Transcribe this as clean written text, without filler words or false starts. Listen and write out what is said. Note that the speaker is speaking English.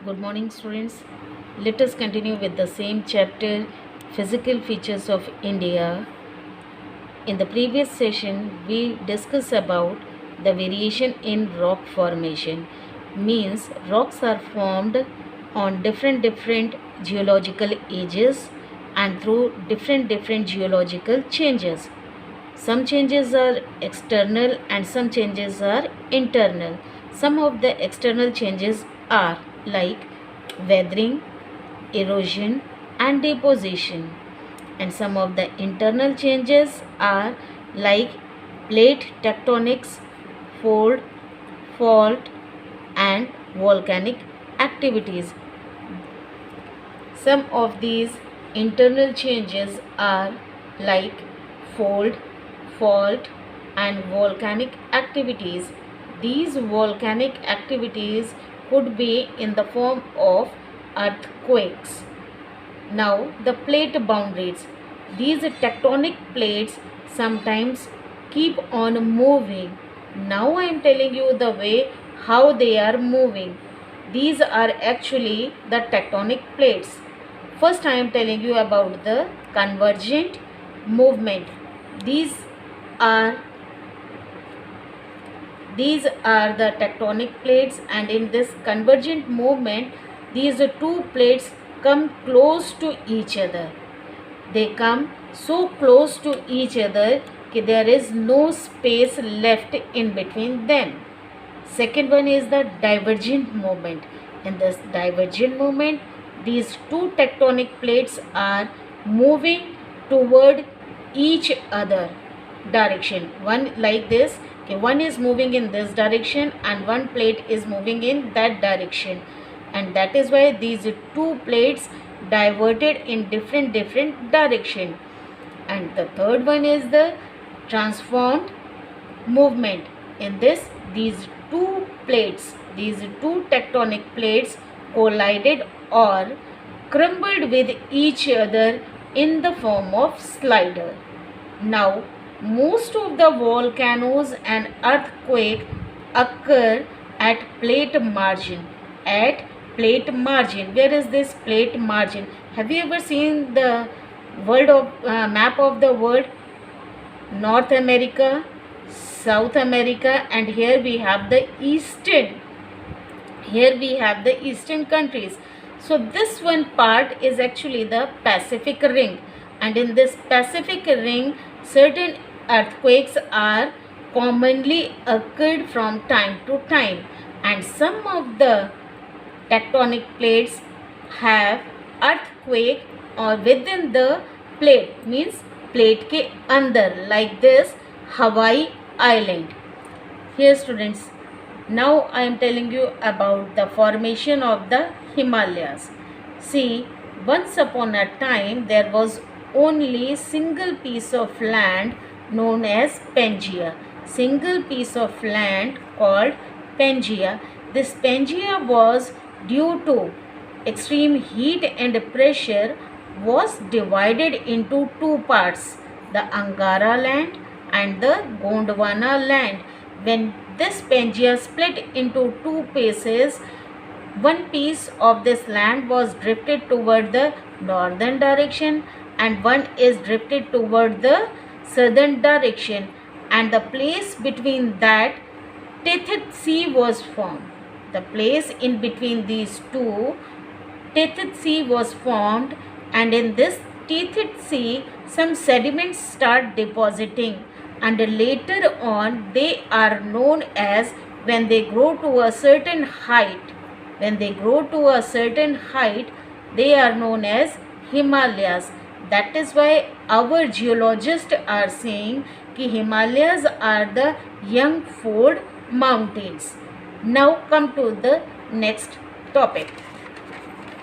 Good morning, students. Let us continue with the same chapter, Physical Features of India. In the previous session, we discussed about the variation in rock formation. Means rocks are formed on different geological ages and through different geological changes. Some changes are external and some changes are internal. Some of the external changes are like weathering, erosion and deposition. And some of the internal changes are like plate tectonics, fold, fault and volcanic activities. Some of these internal changes are like fold, fault and volcanic activities. These volcanic activities could be in the form of earthquakes. Now the plate boundaries. These tectonic plates sometimes keep on moving. Now I am telling you the way how they are moving. These are actually the tectonic plates. First I am telling you about the convergent movement. These are the tectonic plates, and in this convergent movement these two plates come close to each other. They come so close to each other that there is no space left in between them. Second one is the divergent movement. In this divergent movement, these two tectonic plates are moving toward each other direction. One like this, okay, one is moving in this direction and one plate is moving in that direction, and that is why these two plates diverted in different direction. And the third one is the transformed movement. In this, these two tectonic plates collided or crumbled with each other in the form of slider. Now most of the volcanoes and earthquake occur at plate margin. Where is this plate margin? Have you ever seen the map of the world? North America, South America, and here we have the eastern countries. So this one part is actually the Pacific ring, and in this Pacific ring certain earthquakes are commonly occurred from time to time, and some of the tectonic plates have earthquake or within the plate, means plate के अंदर, like this Hawaii island. Here students, now I am telling you about the formation of the Himalayas. See, once upon a time there was only single piece of land known as Pangaea. Single piece of land called Pangaea. This Pangaea was, due to extreme heat and pressure, was divided into two parts, the Angara land and the Gondwana land. When this Pangaea split into two pieces, one piece of this land was drifted toward the northern direction and one is drifted toward the southern direction, and the place between that Tethys Sea was formed. The place in between these two, Tethys Sea was formed, and in this Tethys Sea some sediments start depositing, and later on they are known as, when they grow to a certain height, they are known as Himalayas. That is why our geologists are saying कि Himalayas are the young fold mountains. Now come to the next topic.